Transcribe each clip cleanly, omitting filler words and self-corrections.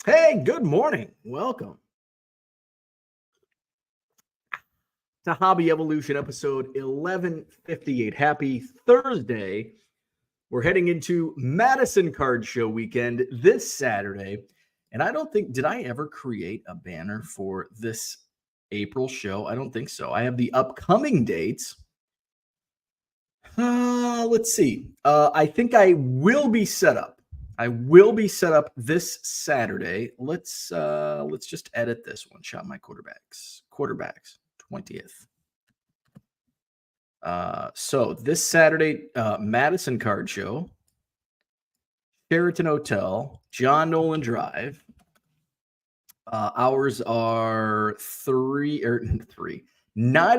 Hey, good morning. Welcome to Hobby Evolution episode 1158. Happy Thursday. We're heading into Madison Card Show weekend this Saturday. And I don't think, did I ever create a banner for this April show? I don't think so. I have the upcoming dates. Let's see. I think I will be set up. I will be set up this Saturday. Let's just edit this one. Shot my quarterbacks. 20th. So this Saturday, Madison Card Show, Sheraton Hotel, John Nolan Drive. Hours are 9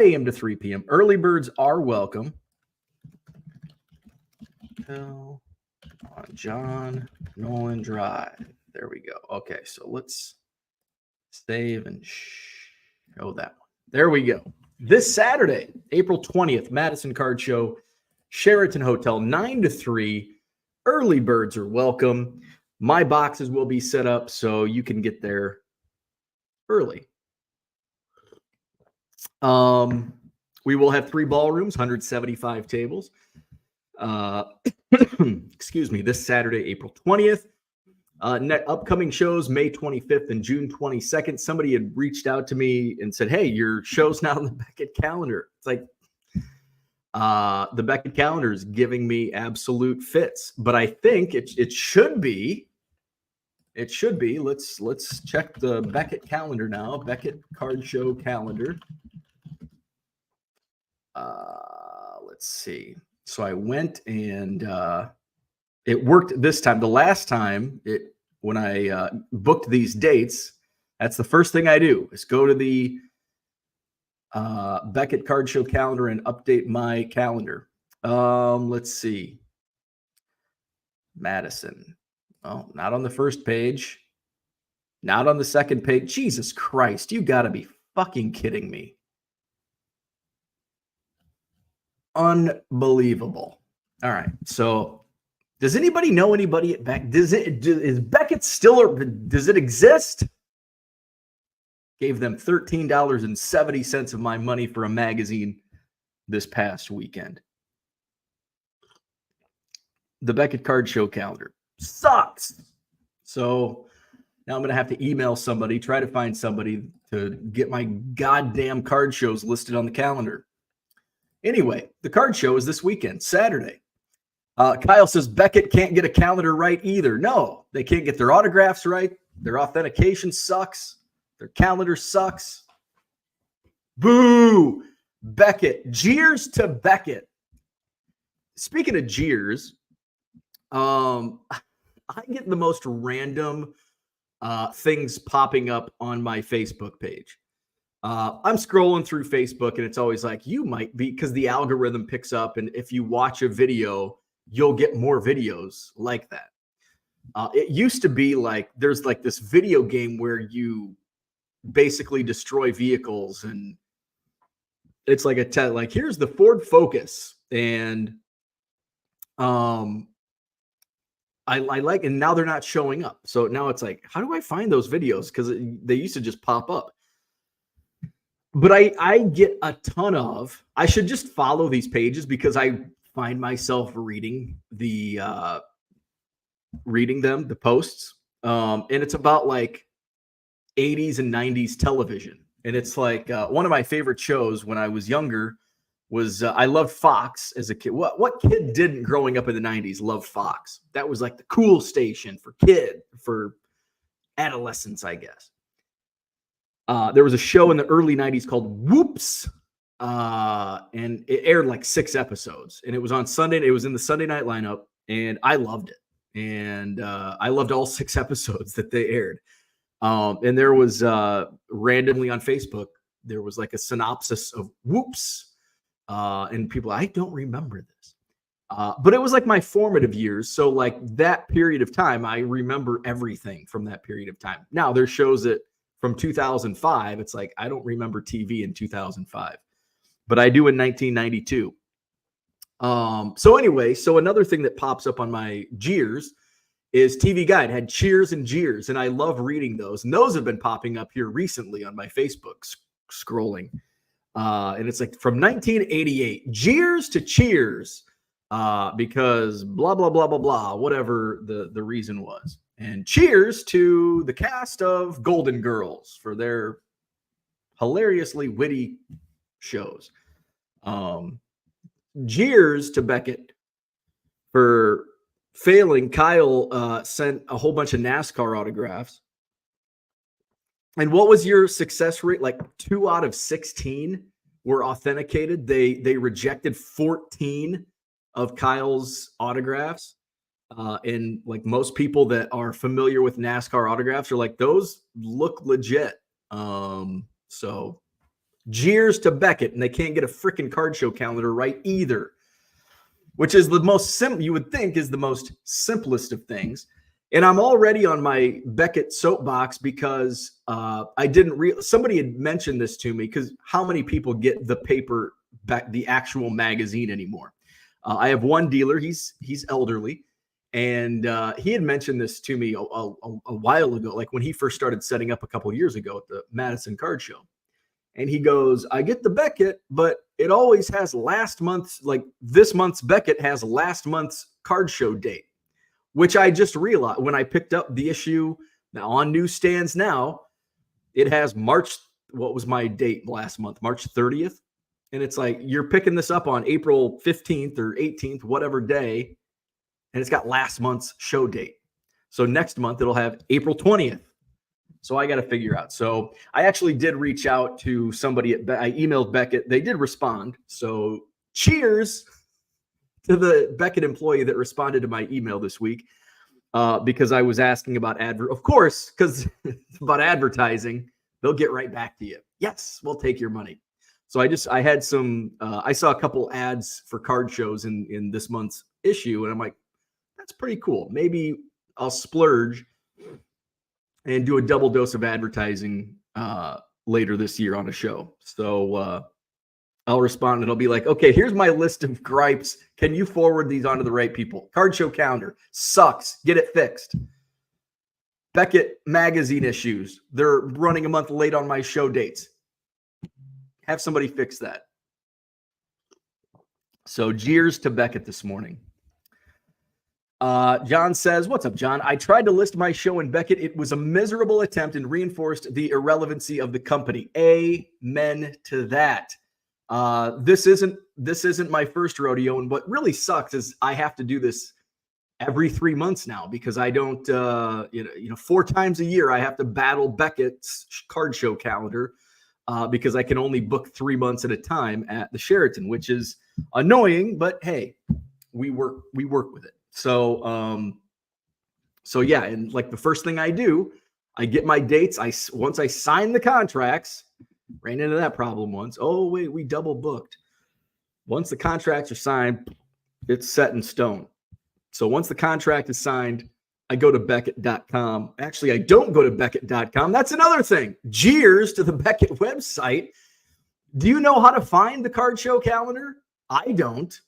a.m. to 3 p.m. Early birds are welcome. On John Nolan Drive. There we go. Okay, so let's save and show that one. There we go. This Saturday, April 20th, Madison Card Show, Sheraton Hotel, 9 to 3. Early birds are welcome. My boxes will be set up so you can get there early. We will have 3 ballrooms, 175 tables. Excuse me, this Saturday, April 20th. Upcoming shows, May 25th and June 22nd. Somebody had reached out to me and said, hey, your show's now on the Beckett calendar. It's like, the Beckett calendar is giving me absolute fits, but I think it should be. It should be. Let's check the Beckett calendar now. Beckett Card Show calendar. Let's see. So I went and it worked this time. The last time when I booked these dates, that's the first thing I do is go to the Beckett Card Show calendar and update my calendar. Let's see. Madison. Oh, not on the first page. Not on the second page. Jesus Christ, you got to be fucking kidding me. Unbelievable. All right. So does anybody know anybody at Beckett? Is Beckett still, or does it exist? Gave them $13.70 of my money for a magazine this past weekend. The Beckett Card Show calendar sucks. So now I'm going to have to email somebody, try to find somebody to get my goddamn card shows listed on the calendar. Anyway, the card show is this weekend, Saturday. Kyle says Beckett can't get a calendar right either. No, they can't get their autographs right. Their authentication sucks. Their calendar sucks. Boo! Beckett. Jeers to Beckett. Speaking of jeers, I get the most random things popping up on my Facebook page. I'm scrolling through Facebook and it's always like, you might be, because the algorithm picks up, and if you watch a video, you'll get more videos like that. It used to be like there's like this video game where you basically destroy vehicles, and it's like like here's the Ford Focus, and I like, and now they're not showing up. So now it's like, how do I find those videos? Because they used to just pop up. But I get a ton of, I should just follow these pages because I find myself reading the posts. And it's about like 80s and 90s television. And it's like one of my favorite shows when I was younger was I loved Fox as a kid. What kid didn't growing up in the 90s love Fox? That was like the cool station for adolescents, I guess. There was a show in the early 90s called Whoops, and it aired like 6 episodes, and it was on Sunday. It was in the Sunday night lineup, and I loved it. And I loved all 6 episodes that they aired. And there was randomly on Facebook, there was like a synopsis of Whoops, and people, I don't remember this. But it was like my formative years. So like that period of time, I remember everything from that period of time. Now there's shows that from 2005, it's like, I don't remember TV in 2005, but I do in 1992. So anyway, so another thing that pops up on my jeers is TV Guide, had cheers and jeers, and I love reading those. And those have been popping up here recently on my Facebook scrolling. And it's like from 1988, jeers to cheers, because blah, blah, blah, blah, blah, whatever the reason was. And cheers to the cast of Golden Girls for their hilariously witty shows. Jeers to Beckett for failing. Kyle sent a whole bunch of NASCAR autographs. And what was your success rate? Like 2 out of 16 were authenticated. They rejected 14 of Kyle's autographs. And like most people that are familiar with NASCAR autographs are like, those look legit. So jeers to Beckett, and they can't get a freaking card show calendar right either, which is the most you would think is the most simplest of things. And I'm already on my Beckett soapbox because I didn't somebody had mentioned this to me, because how many people get the paper the actual magazine anymore? I have one dealer, he's elderly, and he had mentioned this to me a while ago, like when he first started setting up a couple of years ago at the Madison Card Show. And he goes, I get the Beckett, but it always has last month's, like this month's Beckett has last month's card show date, which I just realized when I picked up the issue now on newsstands now, it has March. What was my date last month? March 30th. And it's like, you're picking this up on April 15th or 18th, whatever day. And it's got last month's show date. So next month it'll have April 20th. So I got to figure out. So I actually did reach out to somebody I emailed Beckett. They did respond. So cheers to the Beckett employee that responded to my email this week, because I was asking about of course, because it's about advertising. They'll get right back to you. Yes, we'll take your money. So I had some, I saw a couple ads for card shows in this month's issue, and I'm like, that's pretty cool. Maybe I'll splurge and do a double dose of advertising later this year on a show. So I'll respond and I'll be like, okay, here's my list of gripes. Can you forward these on to the right people? Card show calendar sucks. Get it fixed. Beckett magazine issues. They're running a month late on my show dates. Have somebody fix that. So jeers to Beckett this morning. John says, what's up, John? I tried to list my show in Beckett. It was a miserable attempt and reinforced the irrelevancy of the company. Amen to that. This isn't my first rodeo. And what really sucks is I have to do this every 3 months now, because I don't, 4 times a year, I have to battle Beckett's card show calendar, because I can only book 3 months at a time at the Sheraton, which is annoying, but hey, we work with it. So yeah. And like the first thing I do, I get my dates. Once I sign the contracts, ran into that problem once. Oh wait, we double booked. Once the contracts are signed, it's set in stone. So once the contract is signed, I go to Beckett.com. Actually, I don't go to Beckett.com. That's another thing. Jeers to the Beckett website. Do you know how to find the card show calendar? I don't.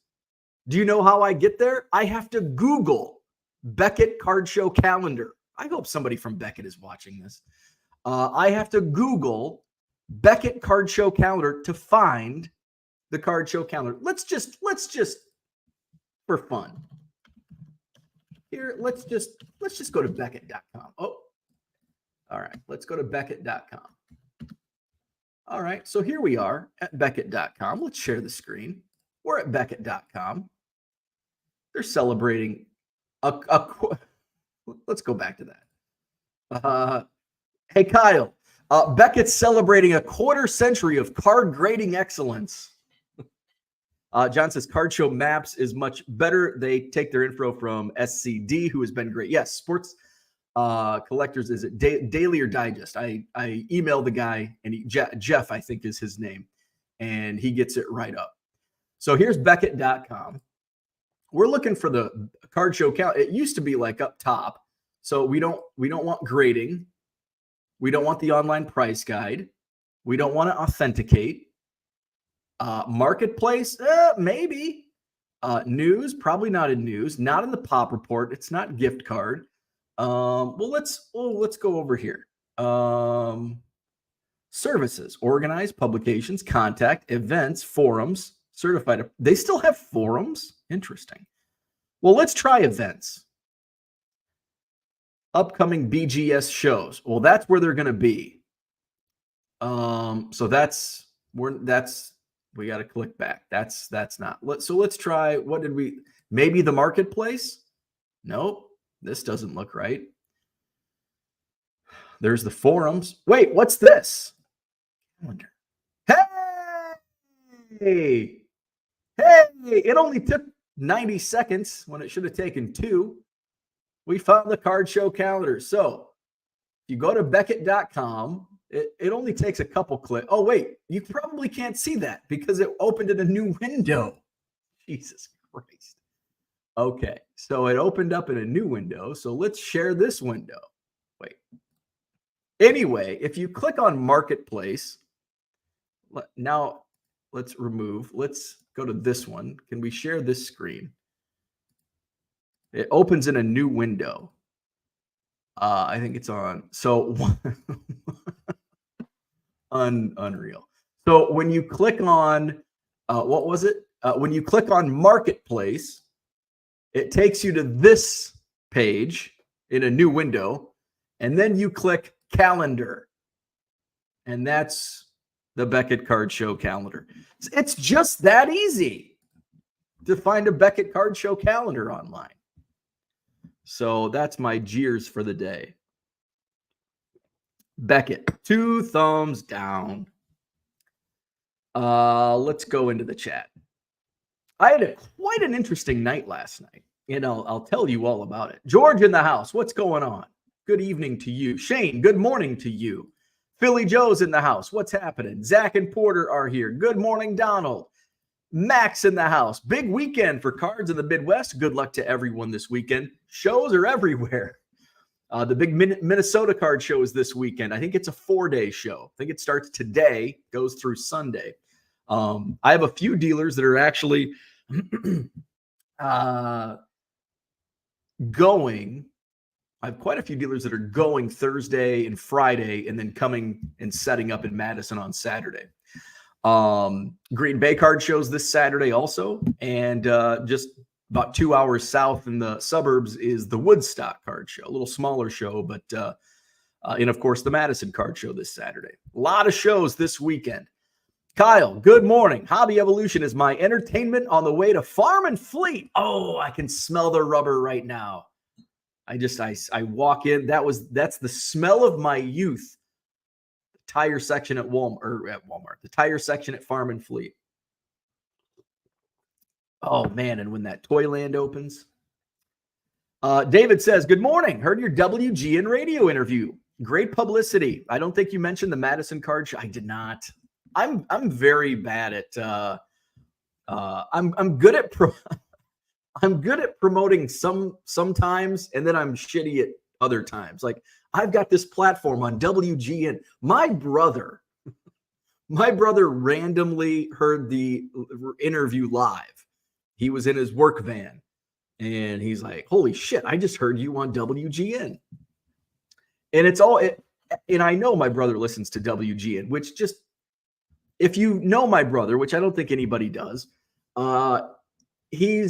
Do you know how I get there? I have to Google Beckett card show calendar. I hope somebody from Beckett is watching this. I have to Google Beckett card show calendar to find the card show calendar. Let's just for fun. Here, let's just go to Beckett.com. Oh, all right. Let's go to Beckett.com. All right. So here we are at Beckett.com. Let's share the screen. We're at Beckett.com. They're celebrating let's go back to that. Hey, Kyle, Beckett's celebrating a quarter century of card grading excellence. John says card show maps is much better. They take their info from SCD, who has been great. Yes, Sports Collectors, is it Daily or Digest? I emailed the guy, and Jeff, I think is his name, and he gets it right up. So here's Beckett.com. We're looking for the card show count. It used to be like up top. So we don't want grading. We don't want the online price guide. We don't want to authenticate. Marketplace, maybe. News, probably not in news. Not in the pop report. It's not gift card. Well, let's go over here. Services, organize publications, contact, events, forums, certified. They still have forums? Interesting. Well, let's try events. Upcoming BGS shows. Well, that's where they're going to be. So we got to click back. That's not. Let's try. What did we? Maybe the marketplace? Nope. This doesn't look right. There's the forums. Wait, what's this? Calendar. Hey! It only took 90 seconds when it should have taken 2. We found the card show calendar. So if you go to Beckett.com, it only takes a couple clicks. Oh, wait, you probably can't see that because it opened in a new window. Jesus Christ. Okay, so it opened up in a new window. So let's share this window. Wait. Anyway, if you click on Marketplace, now let's go to this one. Can we share this screen? It opens in a new window. I think it's on. So unreal. So when you click on, what was it? When you click on Marketplace, it takes you to this page in a new window, and then you click Calendar, and that's the Beckett Card Show calendar. It's just that easy to find a Beckett Card Show calendar online. So that's my jeers for the day. Beckett, 2 thumbs down. Let's go into the chat. I had quite an interesting night last night, and I'll tell you all about it. George in the house, what's going on? Good evening to you. Shane, good morning to you. Philly Joe's in the house. What's happening? Zach and Porter are here. Good morning, Donald. Max in the house. Big weekend for cards in the Midwest. Good luck to everyone this weekend. Shows are everywhere. The big Minnesota card show is this weekend. I think it's a 4-day show. I think it starts today, goes through Sunday. I have a few dealers that are actually going. I have quite a few dealers that are going Thursday and Friday and then coming and setting up in Madison on Saturday. Green Bay card shows this Saturday also. And just about 2 hours south in the suburbs is the Woodstock card show, a little smaller show, but and of course the Madison card show this Saturday. A lot of shows this weekend. Kyle, good morning. Hobby Evolution is my entertainment on the way to Farm and Fleet. Oh, I can smell the rubber right now. I walk in. That's the smell of my youth. The tire section at Walmart. The tire section at Farm and Fleet. Oh man, and when that Toyland opens. David says, good morning. Heard your WGN radio interview. Great publicity. I don't think you mentioned the Madison card show. I did not. I'm very bad at I'm good at I'm good at promoting sometimes, and then I'm shitty at other times. Like I've got this platform on WGN. My brother randomly heard the interview live. He was in his work van, and he's like, "Holy shit! I just heard you on WGN." And and I know my brother listens to WGN, which just, if you know my brother, which I don't think anybody does, he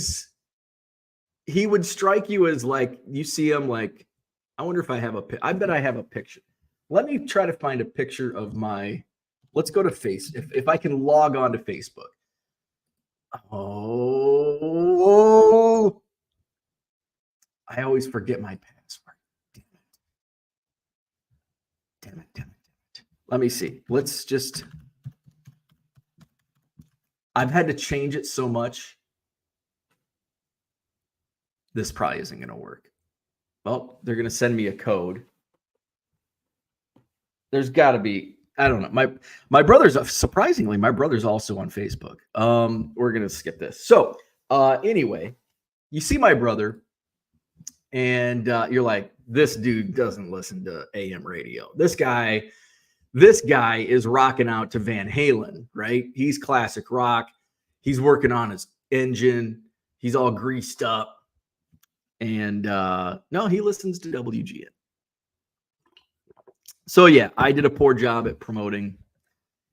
would strike you as like, you see him like, I wonder if I bet I have a picture. Let me try to find a picture of let's go to if I can log on to Facebook. Oh, I always forget my password. Damn it. Let me see. I've had to change it so much. This probably isn't going to work. Well, they're going to send me a code. There's got to be, I don't know. My brother's, surprisingly, my brother's also on Facebook. We're going to skip this. So anyway, you see my brother and you're like, this dude doesn't listen to AM radio. This guy is rocking out to Van Halen, right? He's classic rock. He's working on his engine. He's all greased up. And no, he listens to WGN. So yeah, I did a poor job at promoting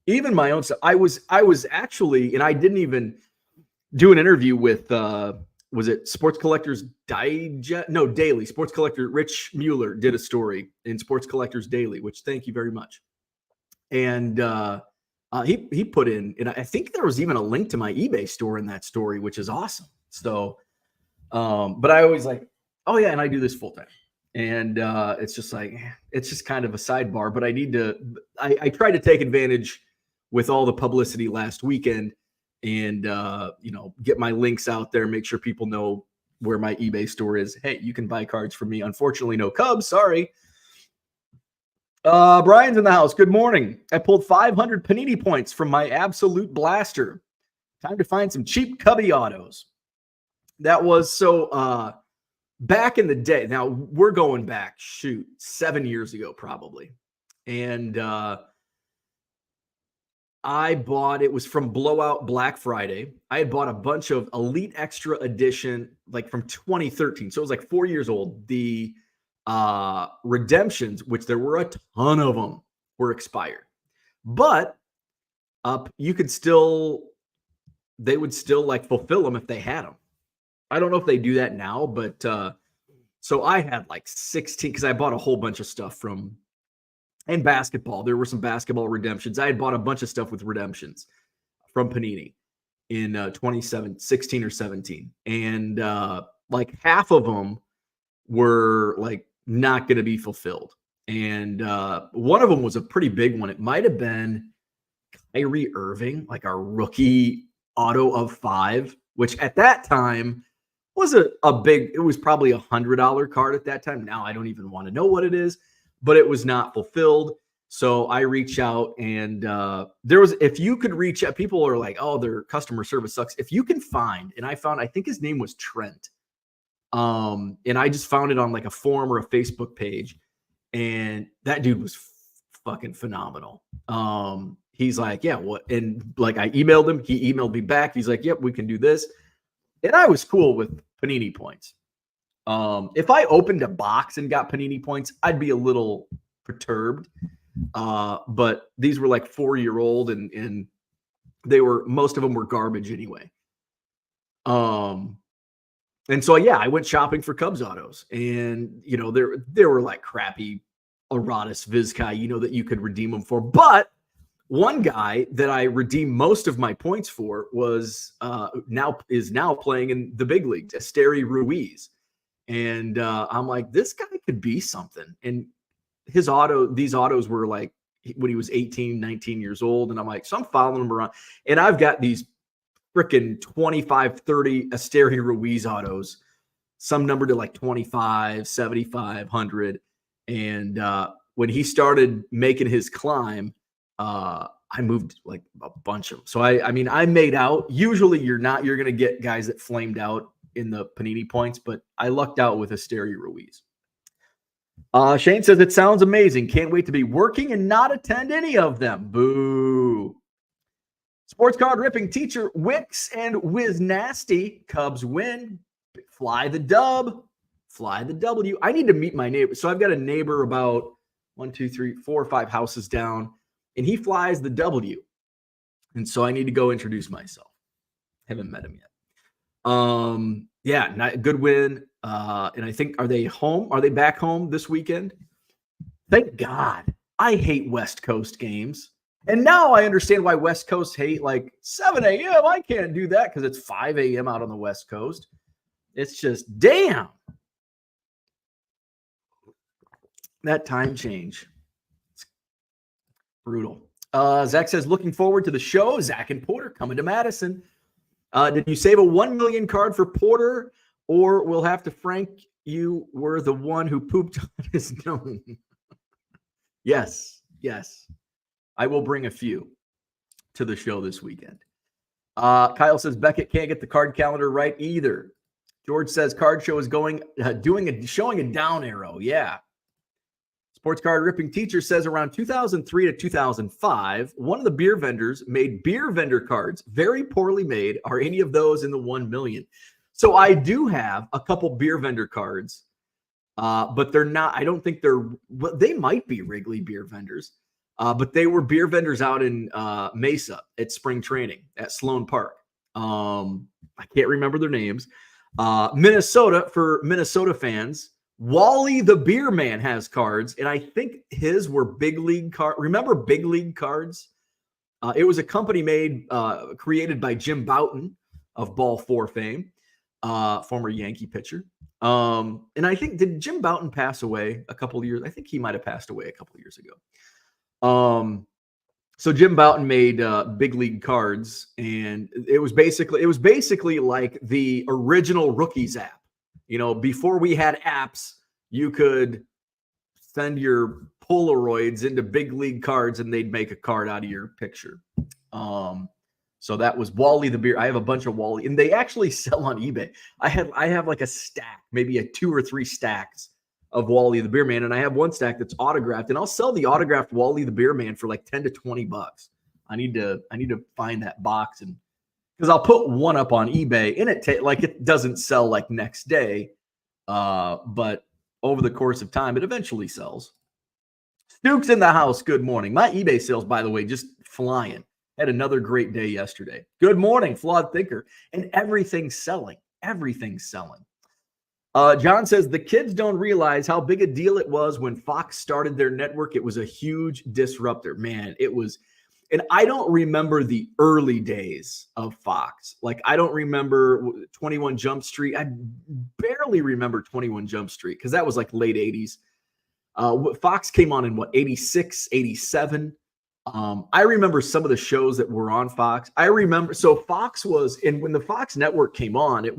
even my own stuff. I was actually, and I didn't even do an interview with was it Sports Collectors Digest? No, Daily. Sports Collector Rich Mueller did a story in Sports Collectors Daily, which thank you very much. And he put in, and I think there was even a link to my eBay store in that story, which is awesome. So, but I always like, oh yeah, and I do this full time. And it's just like, it's just kind of a sidebar, but I need to, I tried to take advantage with all the publicity last weekend and, get my links out there, make sure people know where my eBay store is. Hey, you can buy cards from me. Unfortunately, no Cubs. Sorry. Brian's in the house. Good morning. I pulled 500 Panini points from my absolute blaster. Time to find some cheap Cubby autos. That was so, back in the day, now we're going back, 7 years ago probably. And I bought, it was from Blowout Black Friday. I had bought a bunch of Elite Extra Edition, like from 2013. So it was like 4 years old. The redemptions, which there were a ton of them, were expired. But you could still, they would still like fulfill them if they had them. I don't know if they do that now, but so I had like 16 because I bought a whole bunch of stuff from, and basketball. There were some basketball redemptions. I had bought a bunch of stuff with redemptions from Panini in 2016 or 17. And like half of them were like not going to be fulfilled. And one of them was a pretty big one. It might have been Kyrie Irving, like a rookie auto of 5, which at that time was a big, it was probably $100 card at that time. Now I don't even want to know what it is, but it was not fulfilled. So I reach out and there was, if you could reach out, people are like, oh, their customer service sucks. If you can find, and I found, I think his name was Trent. And I just found it on like a forum or a Facebook page. And that dude was fucking phenomenal. He's like, yeah, what? And like, I emailed him, he emailed me back. He's like, yep, we can do this. And I was cool with Panini points. If I opened a box and got Panini points, I'd be a little perturbed. But these were like 4-year-old and they were, most of them were garbage anyway. And so, yeah, I went shopping for Cubs autos and, there were like crappy Aratus Vizcai, that you could redeem them for. But one guy that I redeemed most of my points for was now playing in the big leagues, Esteri Ruiz. And I'm like, this guy could be something. And these autos were like when he was 18, 19 years old. And I'm like, so I'm following him around. And I've got these freaking 25, 30 Esteri Ruiz autos, some numbered to like 25, 75, 100. And when he started making his climb, I moved like a bunch of them. So I mean, I made out. Usually you're going to get guys that flamed out in the Panini points, but I lucked out with Esteri Ruiz. Shane says, it sounds amazing. Can't wait to be working and not attend any of them. Boo. Sports card ripping teacher Wicks and Wiz Nasty. Cubs win. Fly the dub. Fly the W. I need to meet my neighbor. So I've got a neighbor about 1, 2, 3, 4, 5 houses down, and he flies the W. And so I need to go introduce myself. Haven't met him yet. Yeah, good win. And I think, are they home? Are they back home this weekend? Thank God. I hate West Coast games. And now I understand why West Coast hate like 7 a.m. I can't do that because it's 5 a.m. out on the West Coast. It's just, damn. That time change. It's brutal. Zach says, looking forward to the show. Zach and Porter coming to Madison. Did you save a 1 million card for Porter, or we'll have to frank you were the one who pooped on his nose? Yes. I will bring a few to the show this weekend. Kyle says, Beckett can't get the card calendar right either. George says, card show is showing a down arrow. Yeah. Sports card ripping teacher says around 2003 to 2005, one of the beer vendors made beer vendor cards, very poorly made. Are any of those in the 1 million? So I do have a couple beer vendor cards, but they're not. I don't think they're. Well, they might be Wrigley beer vendors, but they were beer vendors out in Mesa at spring training at Sloan Park. I can't remember their names. Minnesota, for Minnesota fans, Wally the Beer Man has cards, and I think his were big league cards. Remember big league cards? It was a company created by Jim Bouton of Ball 4 fame, former Yankee pitcher. And I think, did Jim Bouton pass away a couple of years? I think he might have passed away a couple of years ago. So Jim Bouton made big league cards, and it was basically like the original Rookies app. You know, before we had apps, you could send your Polaroids into big league cards, and they'd make a card out of your picture. So that was Wally the Beer. I have a bunch of Wally, and they actually sell on eBay. I have like a stack, maybe a 2 or 3 stacks of Wally the Beer Man, and I have one stack that's autographed, and I'll sell the autographed Wally the Beer Man for like $10 to $20. I need to find that box, and because I'll put one up on eBay, and it doesn't sell like next day, but over the course of time, it eventually sells. Stuke's in the house. Good morning. My eBay sales, by the way, just flying. Had another great day yesterday. Good morning, Flawed Thinker. And everything's selling. Everything's selling. John says the kids don't realize how big a deal it was when Fox started their network. It was a huge disruptor. Man, it was. And I don't remember the early days of Fox. Like, I don't remember 21 Jump Street. I barely remember 21 Jump Street because that was like late 80s. Fox came on in 86, 87. I remember some of the shows that were on Fox. So Fox was, and when the Fox network came on,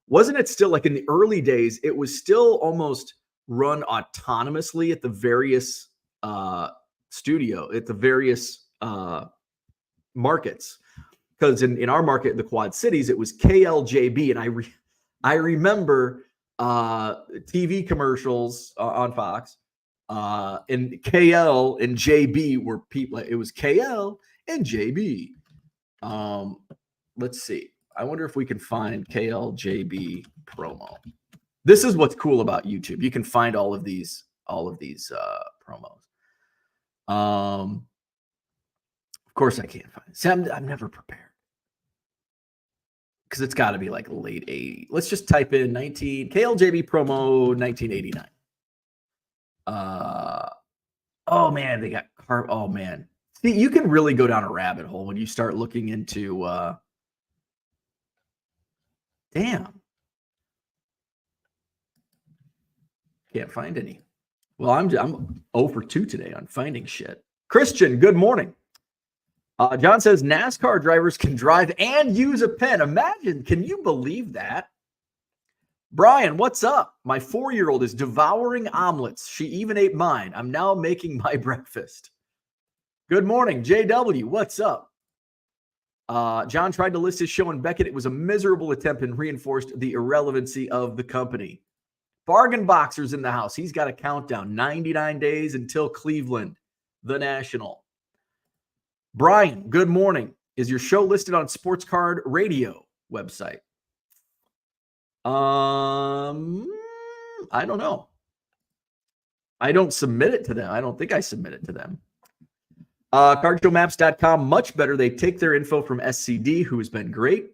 wasn't it still like in the early days, it was still almost run autonomously at the various at the various markets. Because in our market, the Quad Cities, it was KLJB. And I remember TV commercials on Fox. And KL and JB were people. It was KL and JB. Let's see. I wonder if we can find KLJB promo. This is what's cool about YouTube. You can find all of these promos. Of course, I can't find it. See, I'm never prepared because it's got to be like late 80s. Let's just type in KLJB promo 1989. Oh man, they got oh man. See, you can really go down a rabbit hole when you start looking into damn. Can't find any. Well, I'm 0 for 2 today on finding shit. Christian, good morning. John says NASCAR drivers can drive and use a pen. Imagine, can you believe that? Brian, what's up? My 4-year-old is devouring omelets. She even ate mine. I'm now making my breakfast. Good morning, JW. What's up? John tried to list his show in Beckett. It was a miserable attempt and reinforced the irrelevancy of the company. Bargain Boxer's in the house. He's got a countdown. 99 days until Cleveland, the National. Brian, good morning. Is your show listed on Sports Card Radio website? I don't know. I don't submit it to them. I don't think I submit it to them. Cardshowmaps.com, much better. They take their info from SCD, who has been great.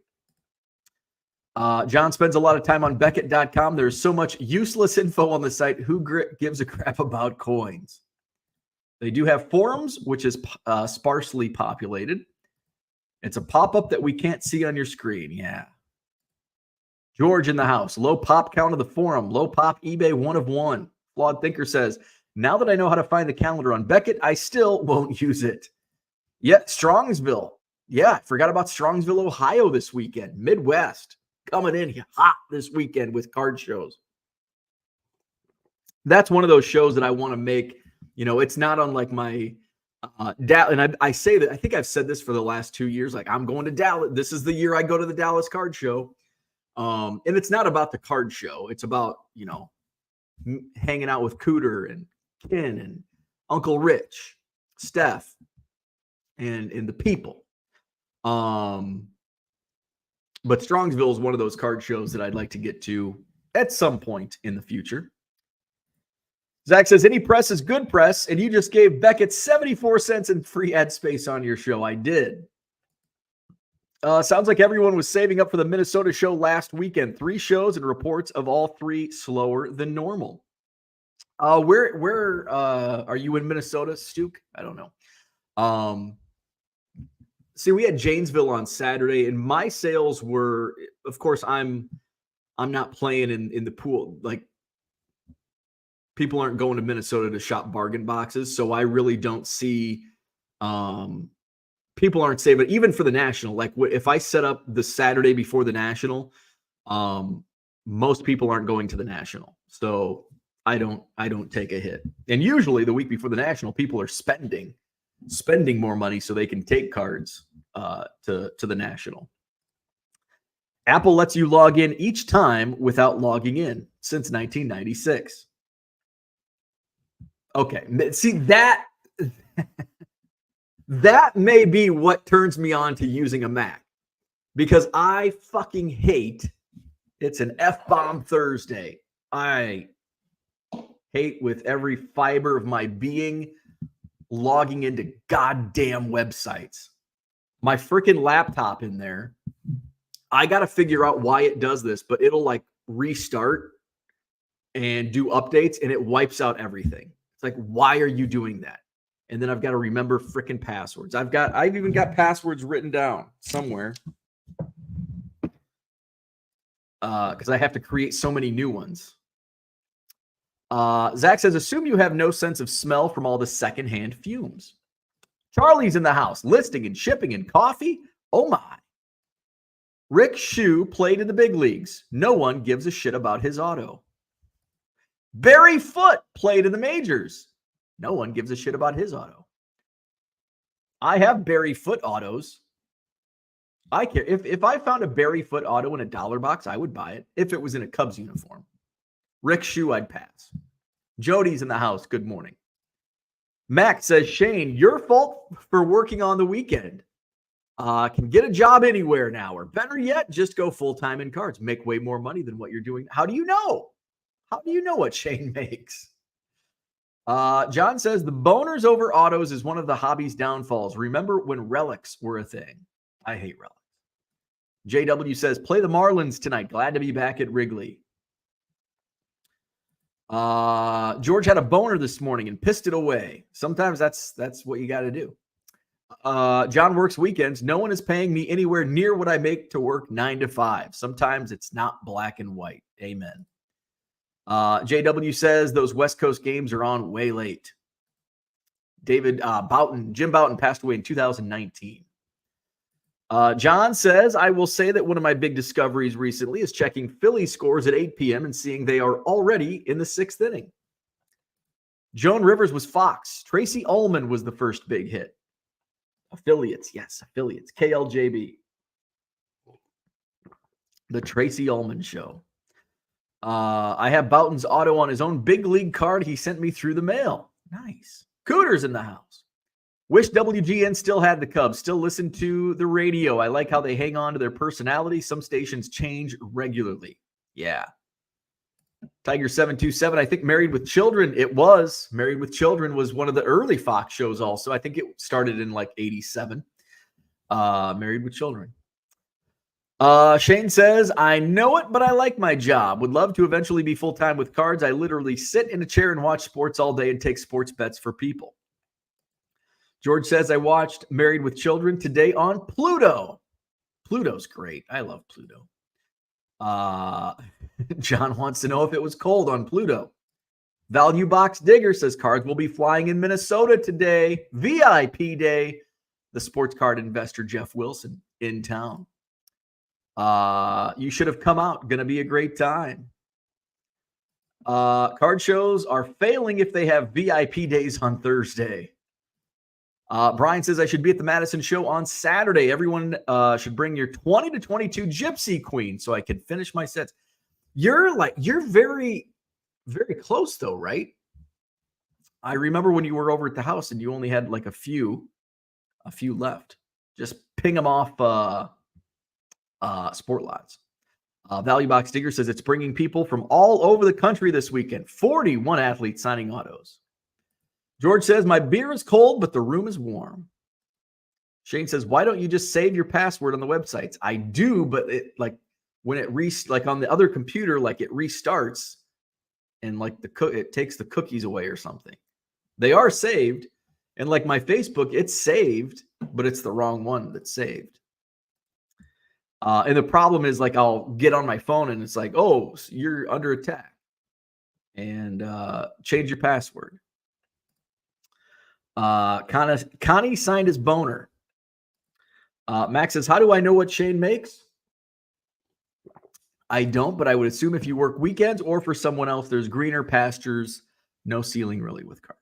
John spends a lot of time on Beckett.com. There's so much useless info on the site. Who gives a crap about coins? They do have forums, which is sparsely populated. It's a pop-up that we can't see on your screen. Yeah. George in the house. Low pop count of the forum. Low pop eBay 1 of 1. Flawed Thinker says, now that I know how to find the calendar on Beckett, I still won't use it. Yeah, Strongsville. Yeah, forgot about Strongsville, Ohio this weekend. Midwest coming in hot this weekend with card shows. That's one of those shows that I want to make. You know, it's not unlike my and I say that, I think I've said this for the last 2 years, like I'm going to Dallas. This is the year I go to the Dallas card show. And it's not about the card show. It's about, you know, hanging out with Cooter and Ken and Uncle Rich, Steph, and the people. But Strongsville is one of those card shows that I'd like to get to at some point in the future. Zach says, any press is good press, and you just gave Beckett 74 cents in free ad space on your show. I did. Sounds like everyone was saving up for the Minnesota show last weekend. 3 shows and reports of all 3 slower than normal. Where are you in Minnesota, Stuke? I don't know. See, we had Janesville on Saturday, and my sales were, of course, I'm not playing in the pool. Like, people aren't going to Minnesota to shop bargain boxes, so I really don't see people aren't saving, even for the National. Like, if I set up the Saturday before the National, most people aren't going to the National, so I don't take a hit. And usually the week before the National, people are spending more money so they can take cards to the National. Apple lets you log in each time without logging in since 1996. Okay, see that that may be what turns me on to using a Mac, because I fucking hate, it's an F-bomb Thursday. I hate with every fiber of my being logging into goddamn websites. My freaking laptop in there, I got to figure out why it does this, but it'll like restart and do updates and it wipes out everything. It's like, why are you doing that? And then I've got to remember freaking passwords. I've even got passwords written down somewhere because I have to create so many new ones. Zach says, assume you have no sense of smell from all the secondhand fumes. Charlie's in the house, listing and shipping and coffee. Oh my. Rick Shue played in the big leagues. No one gives a shit about his auto. Barry Foote played in the majors. No one gives a shit about his auto. I have Barry Foote autos. I care. If I found a Barry Foote auto in a dollar box, I would buy it if it was in a Cubs uniform. Rick Shue, I'd pass. Jody's in the house. Good morning. Max says, Shane, your fault for working on the weekend. Can get a job anywhere now, or better yet, just go full-time in cards. Make way more money than what you're doing. How do you know? How do you know what Shane makes? John says, the boners over autos is one of the hobby's downfalls. Remember when relics were a thing? I hate relics. JW says, play the Marlins tonight. Glad to be back at Wrigley. George had a boner this morning and pissed it away. Sometimes that's what you got to do. John works weekends. No one is paying me anywhere near what I make to work 9 to 5. Sometimes it's not black and white. Amen. JW says those West Coast games are on way late. Jim Boughton passed away in 2019. John says, I will say that one of my big discoveries recently is checking Philly scores at 8 p.m. and seeing they are already in the 6th inning. Joan Rivers was Fox. Tracy Ullman was the first big hit. Affiliates. Yes, affiliates. KLJB. The Tracy Ullman Show. I have Boughton's auto on his own big league card he sent me through the mail. Nice. Cooter's in the house. Wish WGN still had the Cubs. Still listen to the radio. I like how they hang on to their personality. Some stations change regularly. Yeah. Tiger 727. I think Married with Children. It was. Married with Children was one of the early Fox shows also. I think it started in like 87. Married with Children. Shane says, I know it, but I like my job. Would love to eventually be full-time with cards. I literally sit in a chair and watch sports all day and take sports bets for people. George says, I watched Married with Children today on Pluto. Pluto's great. I love Pluto. John wants to know if it was cold on Pluto. Value Box Digger says cards will be flying in Minnesota today. VIP day. The sports card investor Jeff Wilson in town. You should have come out. Going to be a great time. Card shows are failing if they have VIP days on Thursday. Brian says I should be at the Madison show on Saturday. Everyone should bring your 20 to 22 Gypsy Queen so I can finish my sets. You're very, very close though, right? I remember when you were over at the house and you only had like a few left. Just ping them off Sport Lots. Value Box Digger says it's bringing people from all over the country this weekend. 41 athletes signing autos. George says, my beer is cold, but the room is warm. Shane says, why don't you just save your password on the websites? I do, but it like when it like on the other computer, like it restarts and like it takes the cookies away or something. They are saved. And like my Facebook, it's saved, but it's the wrong one that's saved. And the problem is like I'll get on my phone and it's like, oh, you're under attack. And change your password. Connie signed his boner. Max says, how do I know what Shane makes? I don't, but I would assume if you work weekends or for someone else, there's greener pastures, no ceiling really with cards.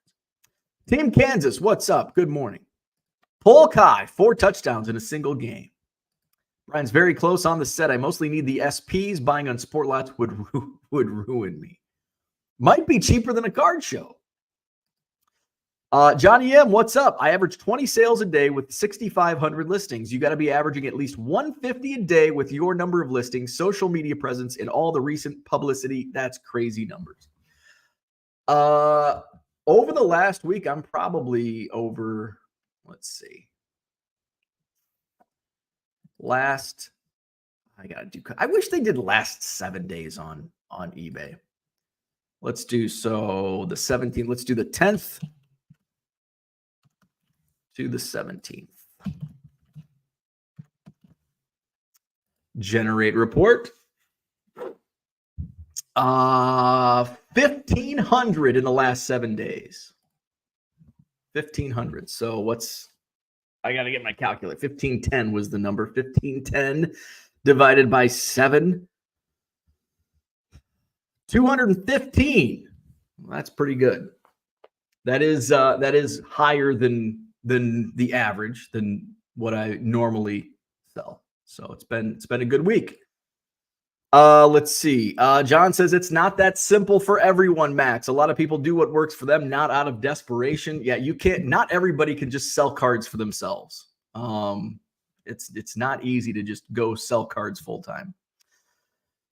Team Kansas, what's up? Good morning. Paul Kai, 4 touchdowns in a single game. Brian's very close on the set. I mostly need the SPs. Buying on Sport Lots would ruin me. Might be cheaper than a card show. Johnny M, what's up? I average 20 sales a day with 6,500 listings. You got to be averaging at least 150 a day with your number of listings, social media presence, and all the recent publicity. That's crazy numbers. Over the last week, I'm probably over, let's see. I wish they did last 7 days on eBay. Let's do the 17th. Let's do the 10th. To the 17th. Generate report. 1,500 in the last 7 days. 1,500. So I got to get my calculator. 1,510 was the number. 1,510 divided by 7. 215. Well, that's pretty good. That is higher than the average, than what I normally sell. So it's been a good week. Let's see. John says it's not that simple for everyone, Max. A lot of people do what works for them, not out of desperation. Yeah, you can't. Not everybody can just sell cards for themselves. It's not easy to just go sell cards full time.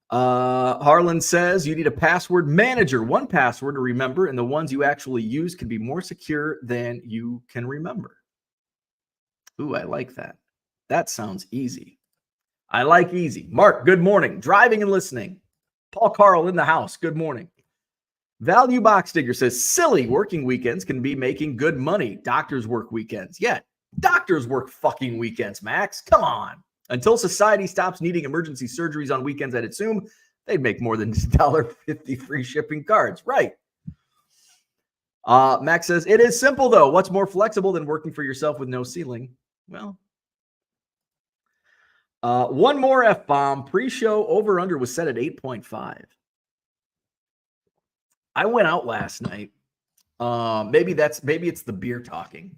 Harlan says you need a password manager, one password to remember, and the ones you actually use can be more secure than you can remember. Ooh, I like that. That sounds easy. I like easy. Mark, good morning. Driving and listening. Paul Carl in the house. Good morning. Value Box Digger says silly working weekends can be making good money. Doctors work weekends. Yeah, doctors work fucking weekends, Max. Come on. Until society stops needing emergency surgeries on weekends, I'd assume they'd make more than $1.50 free shipping cards. Right. Max says, it is simple, though. What's more flexible than working for yourself with no ceiling? Well, one more F-bomb. Pre-show over-under was set at 8.5. I went out last night. Maybe it's the beer talking.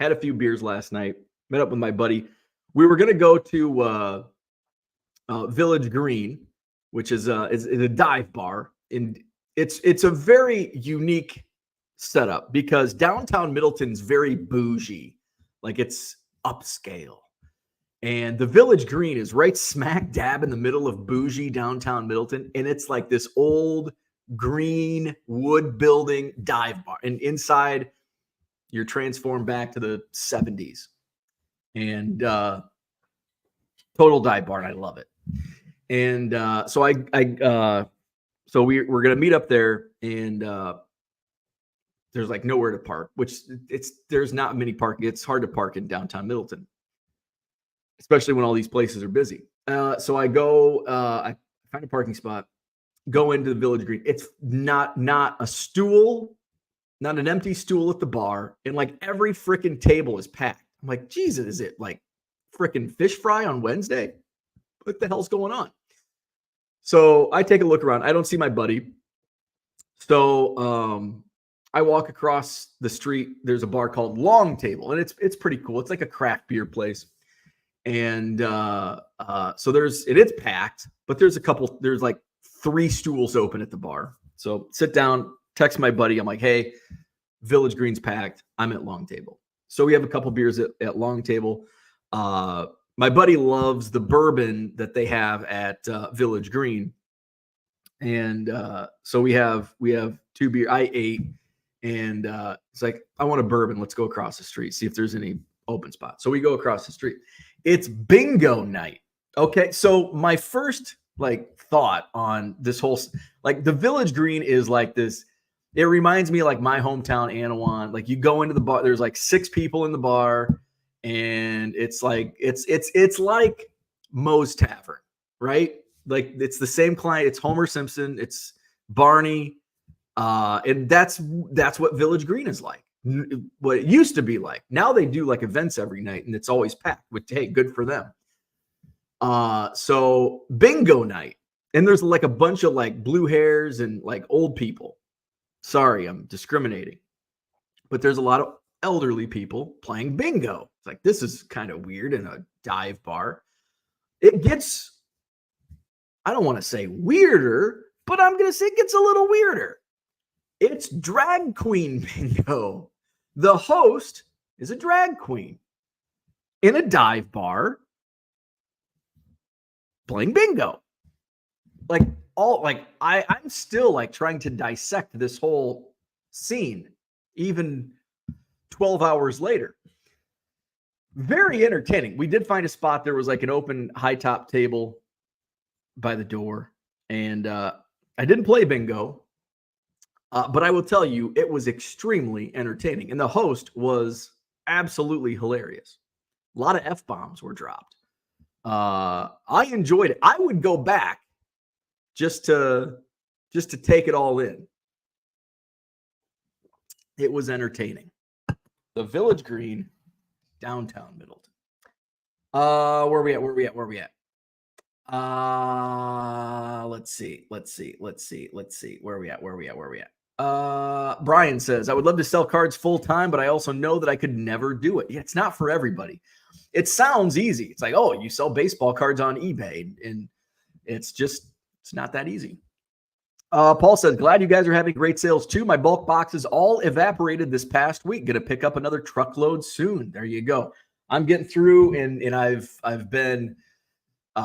Had a few beers last night. Met up with my buddy. We were going to go to Village Green, which is a dive bar. And it's a very unique setup because downtown Middleton's very bougie. Like it's upscale. And the Village Green is right smack dab in the middle of bougie downtown Middleton. And it's like this old green wood building dive bar. And inside, you're transformed back to the 70s. And total dive bar, and I love it. And so we're gonna meet up there, and there's like nowhere to park, which there's not many parking. It's hard to park in downtown Middleton, especially when all these places are busy. So I go, I find a parking spot, go into the Village Green. It's not a stool, not an empty stool at the bar, and like every freaking table is packed. I'm like, Jesus, is it like freaking fish fry on Wednesday? What the hell's going on? So I take a look around. I don't see my buddy. So I walk across the street. There's a bar called Long Table, and it's pretty cool. It's like a craft beer place. And so it's packed, but there's like 3 stools open at the bar. So sit down, text my buddy. I'm like, hey, Village Green's packed. I'm at Long Table. So we have a couple beers at Long Table. my buddy loves the bourbon that they have at Village Green, and so we have 2 beer. I ate, and it's like, I want a bourbon. Let's go across the street, see if there's any open spots. So we go across the street. It's bingo night. Okay, so my first like thought on this whole, like, the Village Green is like this. It reminds me of like my hometown, Anawan. Like, you go into the bar, there's like 6 people in the bar, and it's like it's like Moe's Tavern, right? Like, it's the same client. It's Homer Simpson. It's Barney, and that's what Village Green is like. What it used to be like. Now they do like events every night, and it's always packed. Which, hey, good for them. So bingo night, and there's like a bunch of like blue hairs and like old people. Sorry, I'm discriminating, but there's a lot of elderly people playing bingo. It's like, this is kind of weird in a dive bar. It gets, I don't want to say weirder, but I'm going to say it gets a little weirder. It's drag queen bingo. The host is a drag queen in a dive bar playing bingo. Like, I'm still like trying to dissect this whole scene, even 12 hours later. Very entertaining. We did find a spot. There was like an open high top table by the door, and I didn't play bingo, but I will tell you, it was extremely entertaining, and the host was absolutely hilarious. A lot of F-bombs were dropped. I enjoyed it. I would go back just to take it all in. It was entertaining. The Village Green, downtown Middleton. Where we at? Let's see. Where we at? Brian says, I would love to sell cards full time, but I also know that I could never do it. Yeah, it's not for everybody. It sounds easy. It's like, oh, you sell baseball cards on eBay, and it's not that easy. Paul says, glad you guys are having great sales too. My bulk boxes all evaporated this past week. Going to pick up another truckload soon. There you go. I'm getting through, and I've been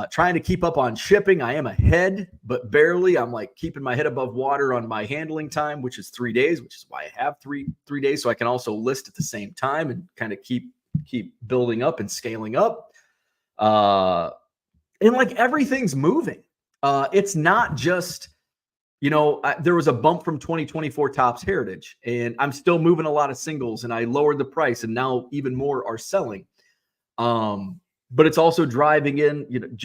trying to keep up on shipping. I am ahead, but barely. I'm like keeping my head above water on my handling time, which is 3 days, which is why I have three days, so I can also list at the same time and kind of keep building up and scaling up. And like, everything's moving. It's not just, there was a bump from 2024 Topps Heritage, and I'm still moving a lot of singles, and I lowered the price, and now even more are selling. But it's also driving in,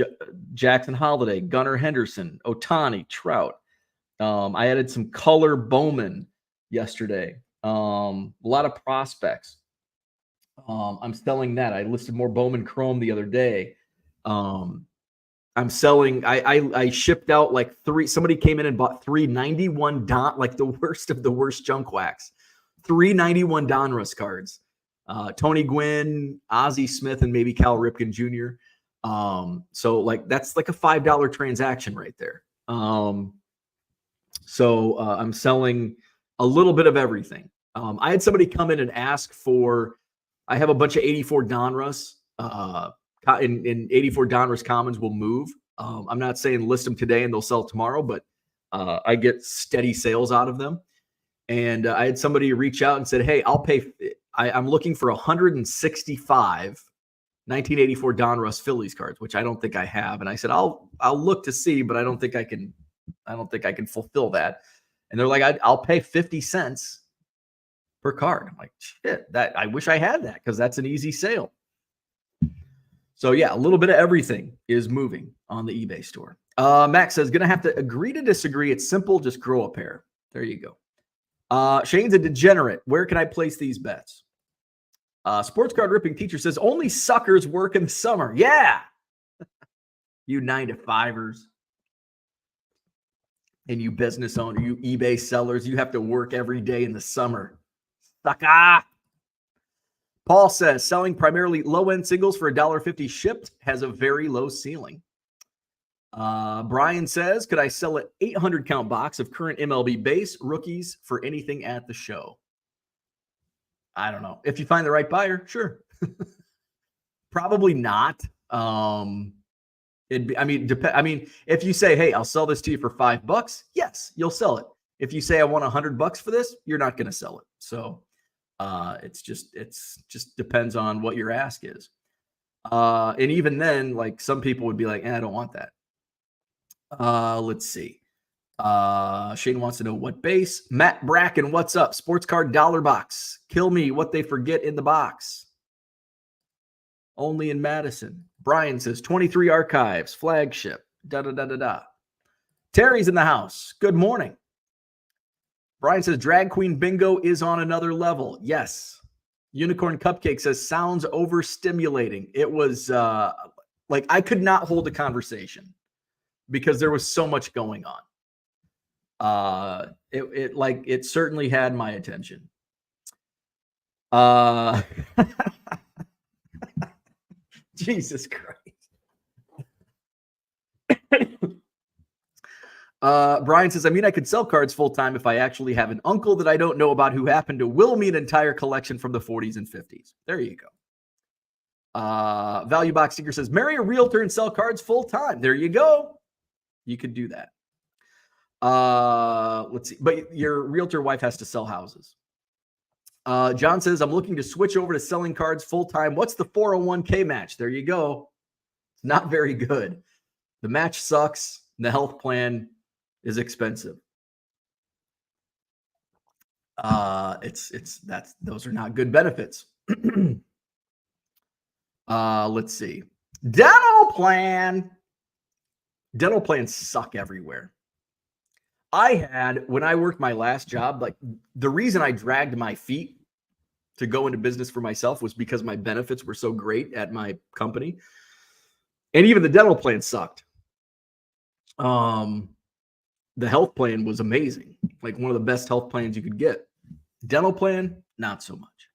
Jackson Holiday, Gunnar Henderson, Ohtani, Trout. I added some color Bowman yesterday. A lot of prospects. I'm selling that. I listed more Bowman Chrome the other day. I'm selling. I shipped out like 3. Somebody came in and bought 391 Don, like the worst of the worst junk wax. 391 Donruss cards. Tony Gwynn, Ozzie Smith, and maybe Cal Ripken Jr. So like, that's like a $5 transaction right there. So I'm selling a little bit of everything. I had somebody come in and ask for. I have a bunch of 84 Donruss. In 84 Donruss Commons will move. I'm not saying list them today and they'll sell tomorrow, but I get steady sales out of them. And I had somebody reach out and said, hey, I'll pay. I'm looking for 165 1984 Donruss Phillies cards, which I don't think I have. And I said, I'll look to see, but I don't think I can fulfill that. And they're like, I'll pay 50 cents per card. I'm like, shit, that I wish I had that, because that's an easy sale. So yeah, a little bit of everything is moving on the eBay store. Max says, gonna have to agree to disagree. It's simple, just grow a pair. There you go. Shane's a degenerate. Where can I place these bets? Sports card ripping teacher says, only suckers work in the summer. Yeah. You 9-to-5ers. And you business owner, you eBay sellers, you have to work every day in the summer. Sucker. Paul says, selling primarily low-end singles for $1.50 shipped has a very low ceiling. Brian says, could I sell an 800-count box of current MLB base rookies for anything at the show? I don't know. If you find the right buyer, sure. Probably not. I mean, if you say, hey, I'll sell this to you for $5, yes, you'll sell it. If you say I want $100 for this, you're not going to sell it. So it's just depends on what your ask is. And even then, like some people would be like, I don't want that. Let's see. Shane wants to know what base. Matt Bracken, what's up? Sports card dollar box. Kill me what they forget in the box. Only in Madison. Brian says 23 archives, flagship. Terry's in the house. Good morning. Brian says drag queen bingo is on another level. Yes. Unicorn Cupcake says sounds overstimulating. It was like I could not hold a conversation because there was so much going on. It certainly had my attention. Jesus Christ. Brian says, I mean, I could sell cards full time if I actually have an uncle that I don't know about who happened to will me an entire collection from the 40s and 50s. There you go. Value Box Seeker says, marry a realtor and sell cards full time. There you go. You could do that. Let's see. But your realtor wife has to sell houses. John says, I'm looking to switch over to selling cards full time. What's the 401k match? There you go. It's not very good. The match sucks. The health plan is expensive. Those are not good benefits. Let's see. Dental plans suck everywhere. When I worked my last job, like the reason I dragged my feet to go into business for myself was because my benefits were so great at my company. And even the dental plan sucked. The health plan was amazing. Like one of the best health plans you could get. Dental plan, not so much.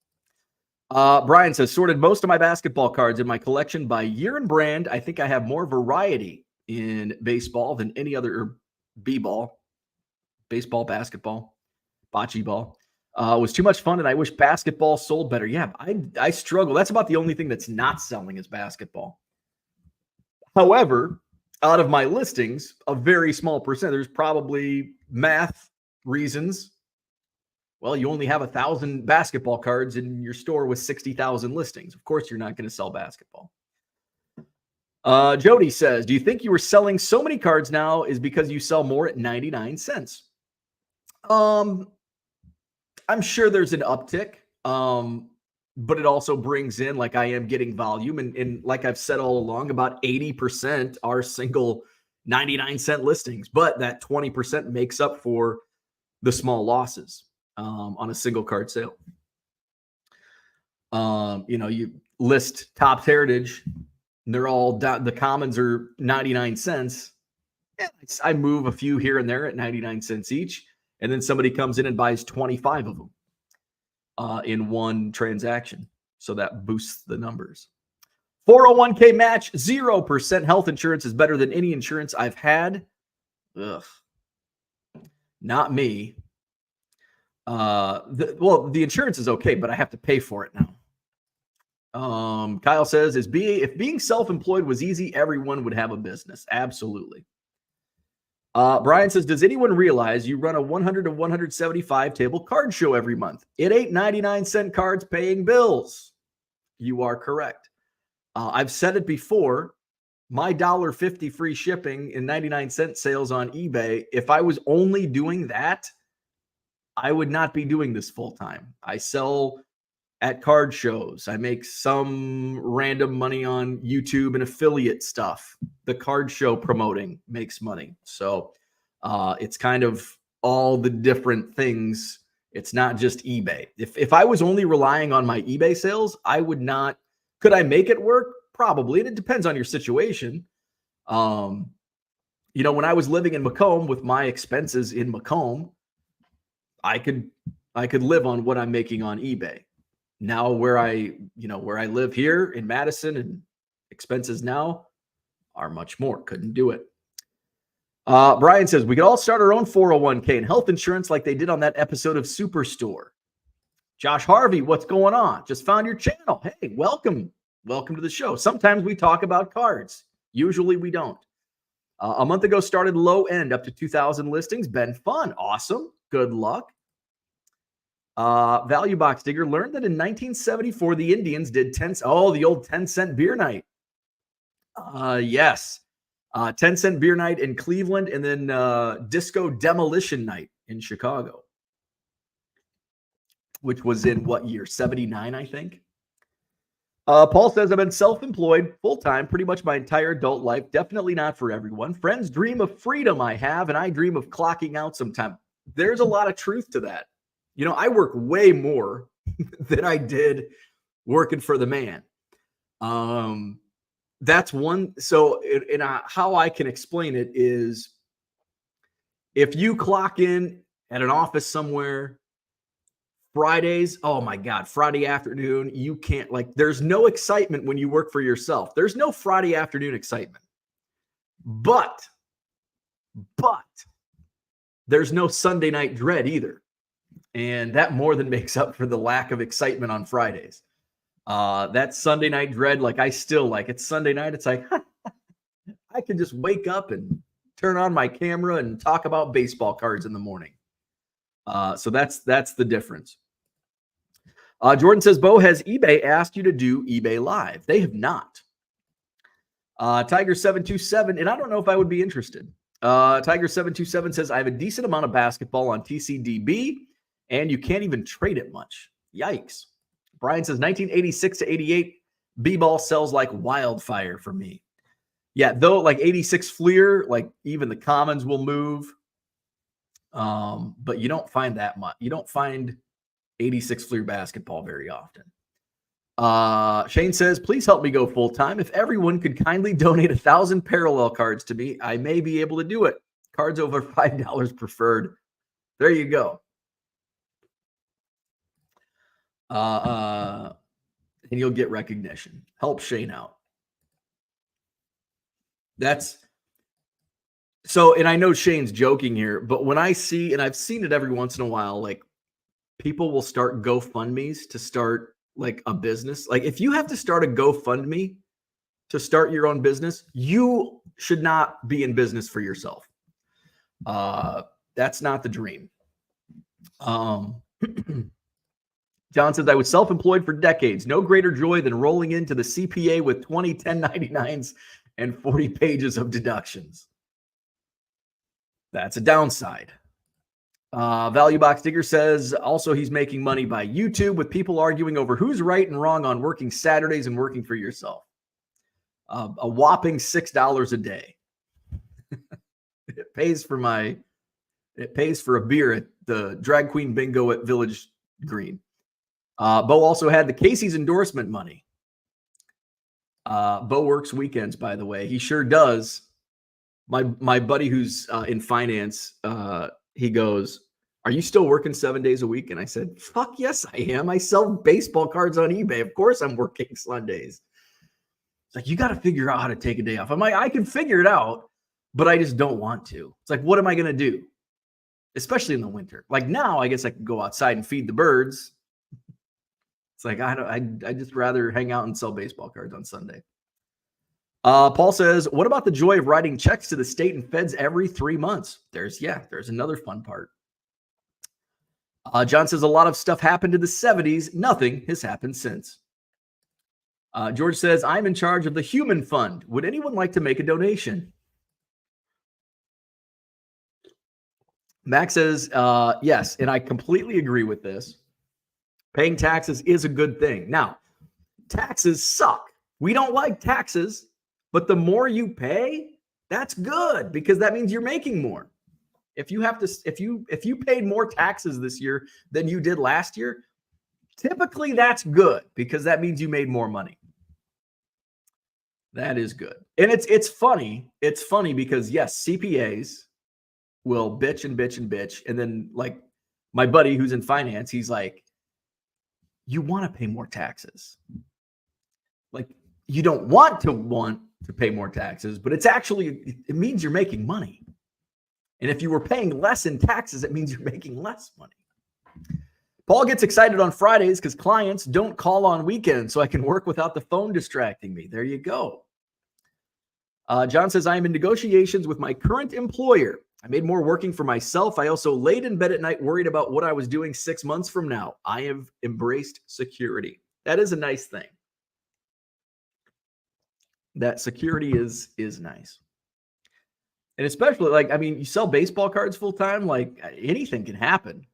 Brian says, sorted most of my basketball cards in my collection by year and brand. I think I have more variety in baseball than any other b-ball. Baseball, basketball, bocce ball. Was too much fun, and I wish basketball sold better. Yeah, I struggle. That's about the only thing that's not selling is basketball. However, out of my listings, a very small percent, there's probably math reasons. Well, you only have 1,000 basketball cards in your store with 60,000 listings. Of course, you're not going to sell basketball. Jody says, do you think you were selling so many cards now is because you sell more at 99 cents? I'm sure there's an uptick, but it also brings in, like I am getting volume. And like I've said all along, about 80% are single 99-cent listings, but that 20% makes up for the small losses on a single card sale. You list Topps Heritage, and they're all down. The commons are 99 cents. I move a few here and there at 99 cents each. And then somebody comes in and buys 25 of them in one transaction. So that boosts the numbers. 401k match, 0% health insurance is better than any insurance I've had. Ugh. Not me. The insurance is okay, but I have to pay for it now. Kyle says, if being self-employed was easy, everyone would have a business. Absolutely. Brian says, does anyone realize you run a 100 to 175 table card show every month? It ain't 99-cent cards paying bills. You are correct. I've said it before. My $1.50 free shipping and 99-cent sales on eBay, if I was only doing that, I would not be doing this full time. I sell at card shows. I make some random money on YouTube and affiliate stuff. The card show promoting makes money. So it's kind of all the different things. It's not just eBay. If I was only relying on my eBay sales, I would not. Could I make it work? Probably. And it depends on your situation. When I was living in Macomb with my expenses in Macomb, I could live on what I'm making on eBay. Now where I live here in Madison and expenses now are much more. Couldn't do it. Brian says, we could all start our own 401k and health insurance like they did on that episode of Superstore. Josh Harvey, what's going on? Just found your channel. Hey, welcome. welcome to the show. Sometimes we talk about cards. Usually we don't. A month ago started low end up to 2,000 listings. Been fun. Awesome. Good luck. Value Box Digger learned that in 1974, the Indians did the old 10-cent beer night. Yes. 10-cent beer night in Cleveland, and then Disco Demolition Night in Chicago, which was in what year? 79, I think. Paul says, I've been self-employed full-time pretty much my entire adult life. Definitely not for everyone. Friends dream of freedom I have, and I dream of clocking out sometime. There's a lot of truth to that. You know, I work way more than I did working for the man. That's one. So how I can explain it is if you clock in at an office somewhere Fridays, oh my God, Friday afternoon, you can't, there's no excitement when you work for yourself. There's no Friday afternoon excitement. But there's no Sunday night dread either. And that more than makes up for the lack of excitement on Fridays. That Sunday night dread, it's Sunday night. It's like, I can just wake up and turn on my camera and talk about baseball cards in the morning. So that's the difference. Jordan says, Bo, has eBay asked you to do eBay Live? They have not. Tiger727, and I don't know if I would be interested. Tiger727 says, I have a decent amount of basketball on TCDB, and you can't even trade it much. Yikes. Brian says, 1986 to 88, B-ball sells like wildfire for me. Yeah, though, 86 Fleer, even the commons will move. But you don't find that much. You don't find 86 Fleer basketball very often. Shane says, please help me go full time. If everyone could kindly donate 1,000 parallel cards to me, I may be able to do it. Cards over $5 preferred. There you go. And you'll get recognition. Help Shane out. And I know Shane's joking here, but when I see, and I've seen it every once in a while, people will start GoFundMes to start a business. If you have to start a GoFundMe to start your own business, you should not be in business for yourself. That's not the dream. John says, I was self-employed for decades. No greater joy than rolling into the CPA with 20 1099s and 40 pages of deductions. That's a downside. Value Box Digger says, also he's making money by YouTube with people arguing over who's right and wrong on working Saturdays and working for yourself. A whopping $6 a day. It pays for a beer at the Drag Queen Bingo at Village Green. Bo also had the Casey's endorsement money. Bo works weekends, by the way. He sure does. My buddy who's in finance, he goes, are you still working 7 days a week? And I said, fuck yes, I am. I sell baseball cards on eBay. Of course I'm working Sundays. It's like, you got to figure out how to take a day off. I'm like, I can figure it out, but I just don't want to. It's like, what am I going to do? Especially in the winter. Now, I guess I can go outside and feed the birds. It's like, I just rather hang out and sell baseball cards on Sunday. Paul says, what about the joy of writing checks to the state and feds every 3 months? There's another fun part. John says, a lot of stuff happened in the 70s. Nothing has happened since. George says, I'm in charge of the Human Fund. Would anyone like to make a donation? Max says, yes, and I completely agree with this. Paying taxes is a good thing. Now, taxes suck. We don't like taxes, but the more you pay, that's good because that means you're making more. If you paid more taxes this year than you did last year, typically that's good because that means you made more money. That is good. And it's funny. It's funny because yes, CPAs will bitch and bitch and bitch. And then my buddy who's in finance, he's like, you want to pay more taxes. You don't want to pay more taxes, but it means you're making money. And if you were paying less in taxes, it means you're making less money. Paul gets excited on Fridays because clients don't call on weekends, so I can work without the phone distracting me. There you go. John says, I am in negotiations with my current employer. I made more working for myself. I also laid in bed at night worried about what I was doing 6 months from now. I have embraced security. That is a nice thing. That security is nice. And especially, like, I mean, you sell baseball cards full time, like anything can happen.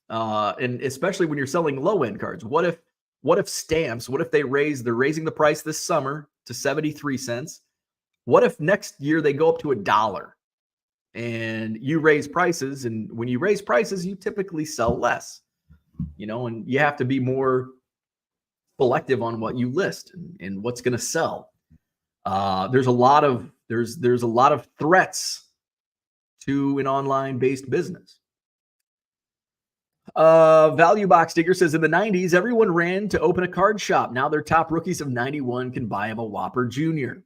And especially when you're selling low end cards. What if stamps, what if they're raising the price this summer to 73 cents? What if next year they go up to $1 and you raise prices? And when you raise prices, you typically sell less, and you have to be more selective on what you list and what's going to sell. There's a lot of threats to an online based business. Value Box Digger says, in the 90s, everyone ran to open a card shop. Now their top rookies of 91 can buy them a Whopper Jr.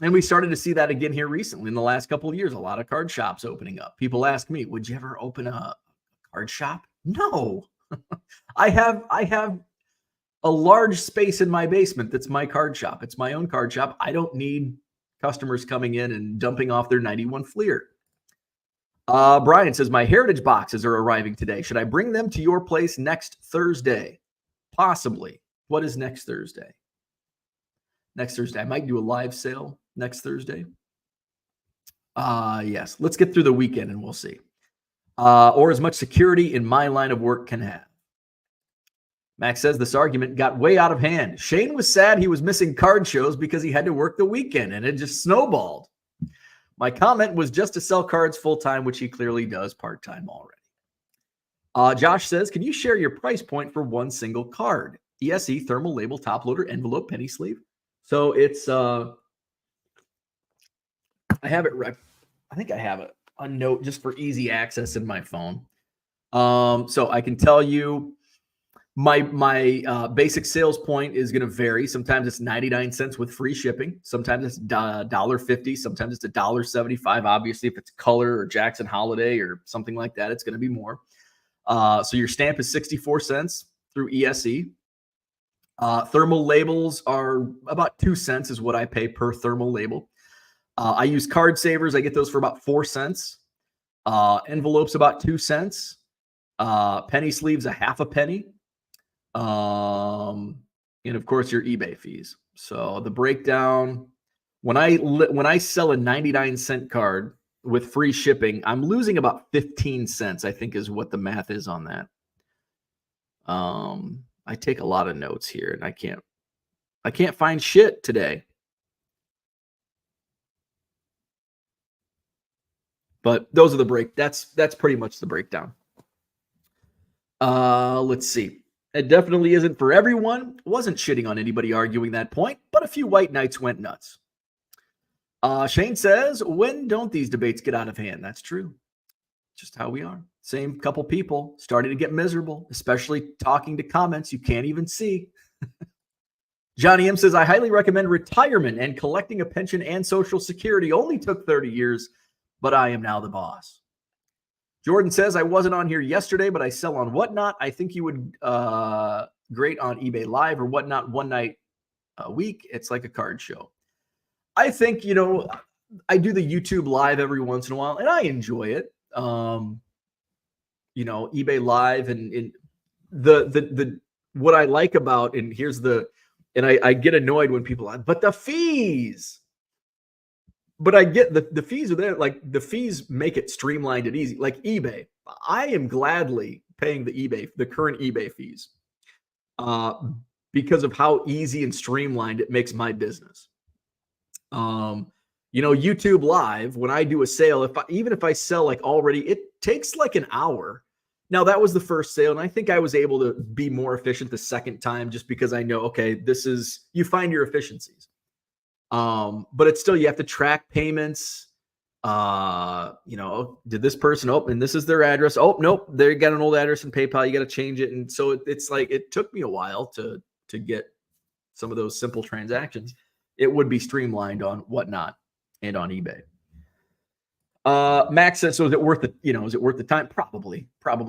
And we started to see that again here recently in the last couple of years. A lot of card shops opening up. People ask me, would you ever open a card shop? No. I have a large space in my basement that's my card shop. It's my own card shop. I don't need customers coming in and dumping off their 91 Fleer. Brian says, my heritage boxes are arriving today. Should I bring them to your place next Thursday? Possibly. What is next Thursday? Next Thursday. I might do a live sale next Thursday. Yes. Let's get through the weekend and we'll see. Or as much security in my line of work can have. Max says this argument got way out of hand. Shane was sad he was missing card shows because he had to work the weekend, and it just snowballed. My comment was just to sell cards full-time, which he clearly does part-time already. Josh says, can you share your price point for one single card? ESE, thermal label, top loader, envelope, penny sleeve. So it's, I have it, I think I have a note just for easy access in my phone. So I can tell you, my basic sales point is going to vary. Sometimes it's 99 cents with free shipping. Sometimes it's $1.50. Sometimes it's $1.75. Obviously, if it's color or Jackson Holiday or something like that, it's going to be more. So your stamp is 64 cents through ESE. Thermal labels are about 2 cents is what I pay per thermal label. I use Card Savers. I get those for about 4 cents. Envelopes about 2 cents. Penny sleeves a half a penny. And of course your eBay fees. So the breakdown, when I sell a 99-cent card with free shipping, I'm losing about 15 cents, I think is what the math is on that. I take a lot of notes here and I can't find shit today. But those are that's pretty much the breakdown. Let's see. It definitely isn't for everyone. Wasn't shitting on anybody arguing that point, but a few white knights went nuts. Shane says, when don't these debates get out of hand? That's true. Just how we are. Same couple people starting to get miserable, especially talking to comments you can't even see. Johnny M says, I highly recommend retirement and collecting a pension and Social Security. Only took 30 years, but I am now the boss. Jordan says, I wasn't on here yesterday, but I sell on Whatnot. I think you would great on eBay Live or Whatnot one night a week. It's like a card show. I think, I do the YouTube Live every once in a while, and I enjoy it. eBay Live and the what I like about, and here's I get annoyed when people are, but the fees. But I get the fees are there. Like the fees make it streamlined and easy. Like eBay, I am gladly paying the current eBay fees because of how easy and streamlined it makes my business. YouTube Live, when I do a sale, even if I sell like already, it takes like an hour. Now that was the first sale, and I think I was able to be more efficient the second time just because I know, okay, you find your efficiencies. But it's still, you have to track payments. Did this person open, and this is their address. Oh, nope. They got an old address in PayPal. You got to change it. And so it's like, it took me a while to get some of those simple transactions. It would be streamlined on Whatnot and on eBay. Max says, so is it worth the, is it worth the time? Probably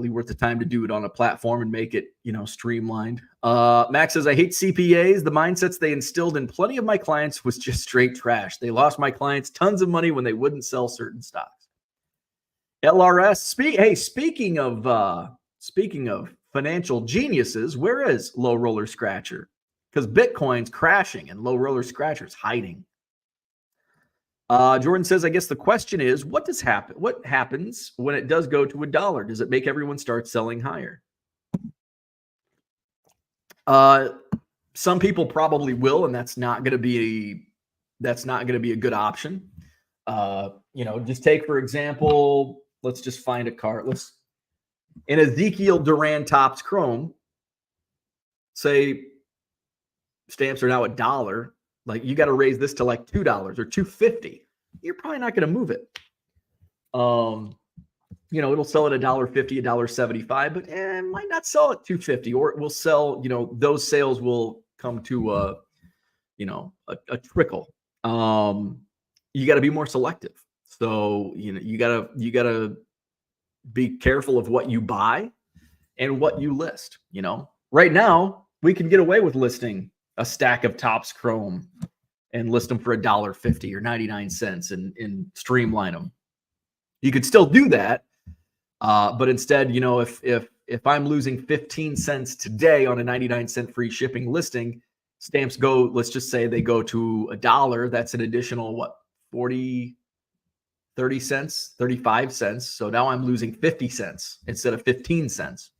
worth the time to do it on a platform and make it, streamlined. Max says, I hate CPAs. The mindsets they instilled in plenty of my clients was just straight trash. They lost my clients tons of money when they wouldn't sell certain stocks. LRS, speaking of financial geniuses, where is Low Roller Scratcher? Because Bitcoin's crashing and Low Roller Scratcher's hiding. Jordan says, I guess the question is, what happens when it does go to $1? Does it make everyone start selling higher? Some people probably will, and that's not going to be a good option. Just take, for example, let's just find a card. In Ezekiel Duran Topps Chrome, say stamps are now $1. Like, you got to raise this to like $2 or $2.50. You're probably not going to move it. It'll sell at $1.50, $1.75, but it might not sell at $2.50, or it will sell. Those sales will come to a trickle. You got to be more selective. So you gotta be careful of what you buy and what you list. Right now we can get away with listing a stack of Topps Chrome and list them for $1.50 or 99 cents and streamline them. You could still do that. But instead, if I'm losing 15 cents today on a 99-cent free shipping listing, stamps go, let's just say they go to $1. That's an additional, 30 cents, 35 cents. So now I'm losing 50 cents instead of 15 cents.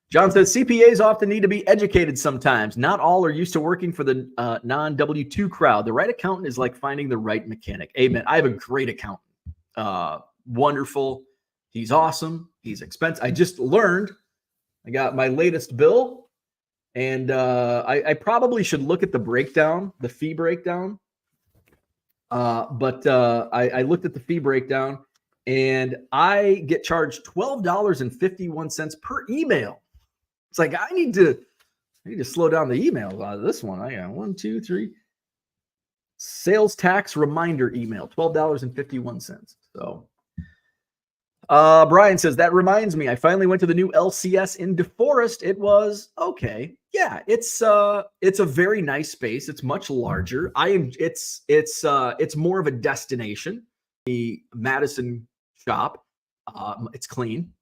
John says, CPAs often need to be educated sometimes. Not all are used to working for the non-W-2 crowd. The right accountant is like finding the right mechanic. Amen. I have a great accountant. Wonderful. He's awesome. He's expensive. I just learned, I got my latest bill, and I probably should look at the breakdown, the fee breakdown. But I looked at the fee breakdown, and I get charged $12.51 per email. It's like, I need to slow down the emails out of this one. I got 1, 2, 3. Sales tax reminder email, $12.51. So Brian says, that reminds me, I finally went to the new LCS in DeForest. It was okay. Yeah, it's a very nice space. It's much larger. It's more of a destination. The Madison shop, it's clean.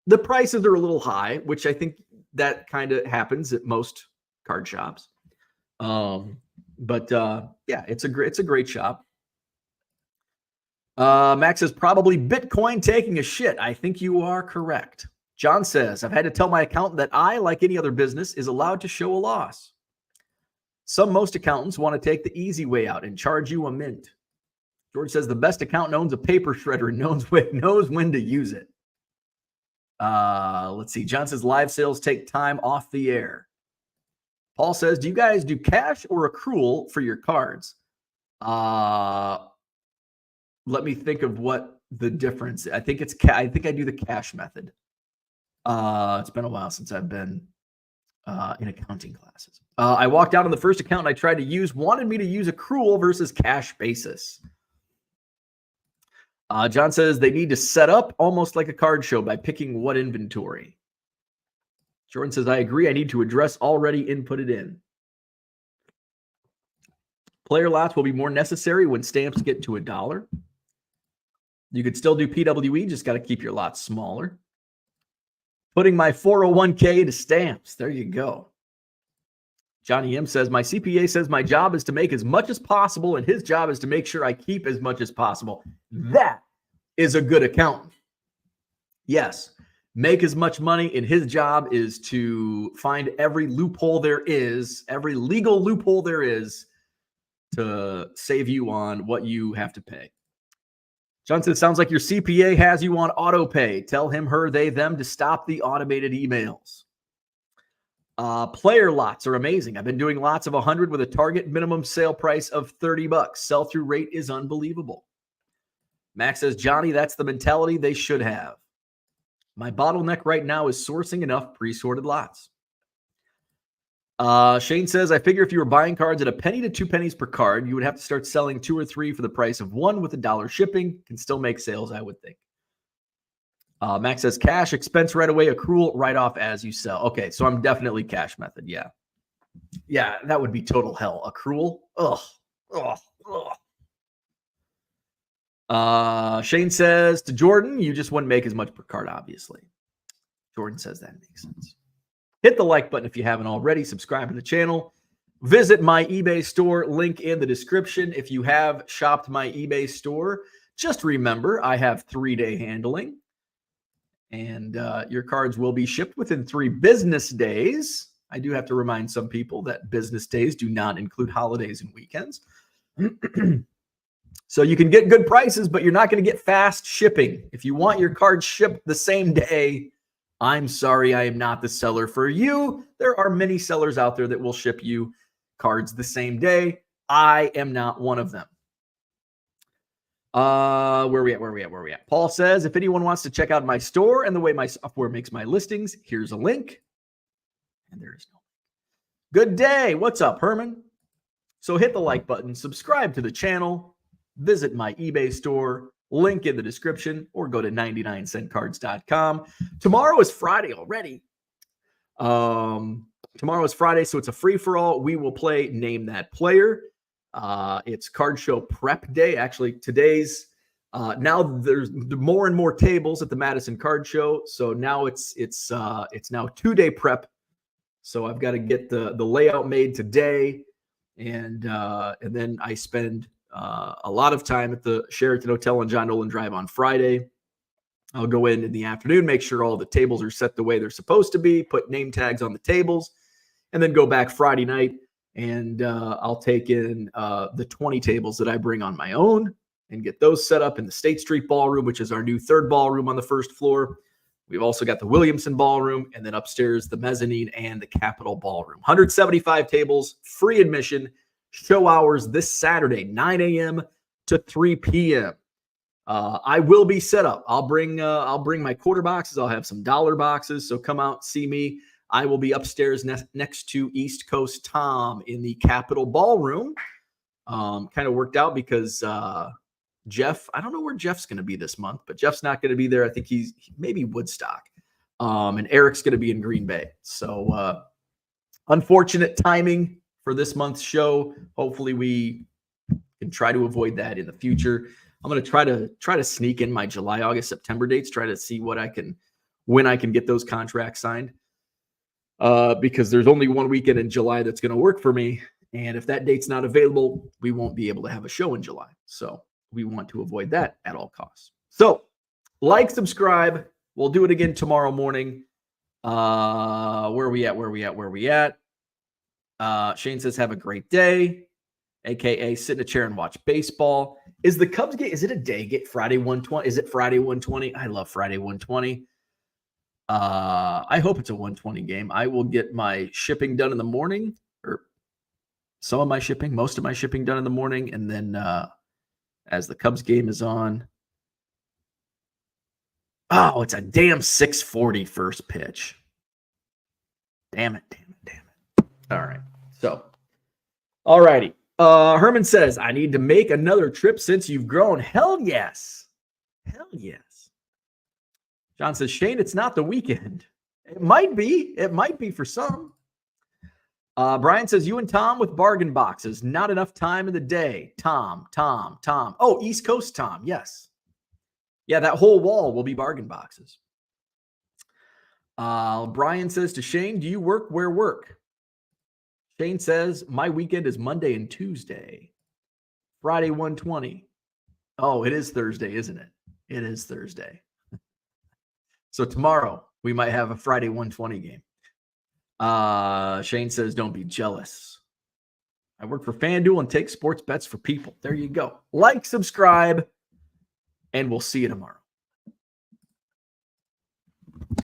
The prices are a little high, which I think that kind of happens at most card shops. But it's a great shop. Max says, probably Bitcoin taking a shit. I think you are correct. John says, I've had to tell my accountant that I, like any other business, is allowed to show a loss. Most accountants want to take the easy way out and charge you a mint. George says, the best accountant owns a paper shredder and knows when to use it. Let's see. John says, live sales take time off the air. Paul says, do you guys do cash or accrual for your cards? Let me think of what the difference. I think I do the cash method. It's been a while since I've been in accounting classes. I walked out on the first account I tried to use, wanted me to use accrual versus cash basis. John says they need to set up almost like a card show by picking what inventory. Jordan says, I agree. I need to address already inputted in. Player lots will be more necessary when stamps get to $1. You could still do PWE, just got to keep your lots smaller. Putting my 401k to stamps. There you go. Johnny M says, my CPA says my job is to make as much as possible, and his job is to make sure I keep as much as possible. That is a good accountant. Yes, make as much money, and his job is to find every loophole there is, every legal loophole there is to save you on what you have to pay. Johnson, sounds like your CPA has you on auto pay. Tell him, her, they, them to stop the automated emails. Player lots are amazing. I've been doing lots of 100 with a target minimum sale price of $30. Sell-through rate is unbelievable. Max says, Johnny, that's the mentality they should have. My bottleneck right now is sourcing enough pre-sorted lots. Shane says, I figure if you were buying cards at a penny to 2 pennies per card, you would have to start selling 2 or 3 for the price of 1 with $1 shipping. Can still make sales, I would think. Max says, cash, expense right away, accrual, write off as you sell. Okay, so I'm definitely cash method. Yeah. Yeah, that would be total hell. Accrual? Ugh. Shane says, to Jordan, you just wouldn't make as much per card, obviously. Jordan says that makes sense. Hit the like button if you haven't already. Subscribe to the channel. Visit my eBay store, link in the description. If you have shopped my eBay store, just remember I have 3-day handling. And your cards will be shipped within 3 business days. I do have to remind some people that business days do not include holidays and weekends. So you can get good prices, but you're not going to get fast shipping. If you want your cards shipped the same day, I'm sorry, I am not the seller for you. There are many sellers out there that will ship you cards the same day. I am not one of them. Where we at? Paul says, if anyone wants to check out my store and the way my software makes my listings, here's a link. And there is no. Good day. What's up, Herman? So hit the like button, subscribe to the channel, visit my eBay store, link in the description, or go to 99centcards.com. Tomorrow is Friday already. Tomorrow is Friday, so it's a free-for-all. We will play Name That Player. It's card show prep day. Actually, today's now there's more and more tables at the Madison Card Show. So now it's now 2-day prep. So I've got to get the layout made today, and then I spend a lot of time at the Sheraton Hotel on John Nolan Drive on Friday. I'll go in the afternoon, make sure all the tables are set the way they're supposed to be, put name tags on the tables, and then go back Friday night. And I'll take in the 20 tables that I bring on my own and get those set up in the State Street Ballroom, which is our new 3rd ballroom on the 1st floor. We've also got the Williamson Ballroom, and then upstairs, the Mezzanine and the Capitol Ballroom. 175 tables, free admission, show hours this Saturday, 9 a.m. to 3 p.m. I will be set up. I'll bring my quarter boxes. I'll have some dollar boxes. So come out, see me. I will be upstairs next to East Coast Tom in the Capitol Ballroom. Kind of worked out because Jeff, I don't know where Jeff's going to be this month, but Jeff's not going to be there. I think he's maybe Woodstock. And Eric's going to be in Green Bay. So unfortunate timing for this month's show. Hopefully we can try to avoid that in the future. I'm going to try to sneak in my July, August, September dates, try to see when I can get those contracts signed. Because there's only one weekend in July that's going to work for me. And if that date's not available, we won't be able to have a show in July. So we want to avoid that at all costs. So like, subscribe. We'll do it again tomorrow morning. Where are we at? Shane says, have a great day. AKA sit in a chair and watch baseball. Is the Cubs game, is it a day get Friday 120? Is it Friday 120? I love Friday 120. I hope it's a 120 game. I will get my shipping done in the morning, or most of my shipping done in the morning. And then as the Cubs game is on, oh, it's a damn 6:40 first pitch. Damn it. All right. So, all righty. Herman says, I need to make another trip since you've grown. Hell yes. John says, Shane, it's not the weekend. It might be. It might be for some. Brian says, you and Tom with bargain boxes. Not enough time in the day. Tom. Oh, East Coast Tom. Yes. Yeah, that whole wall will be bargain boxes. Brian says to Shane, do you work where work? Shane says, my weekend is Monday and Tuesday. Friday 120. Oh, it is Thursday, isn't it? It is Thursday. So tomorrow we might have a Friday 120 game. Shane says, don't be jealous. I work for FanDuel and take sports bets for people. There you go. Like, subscribe, and we'll see you tomorrow.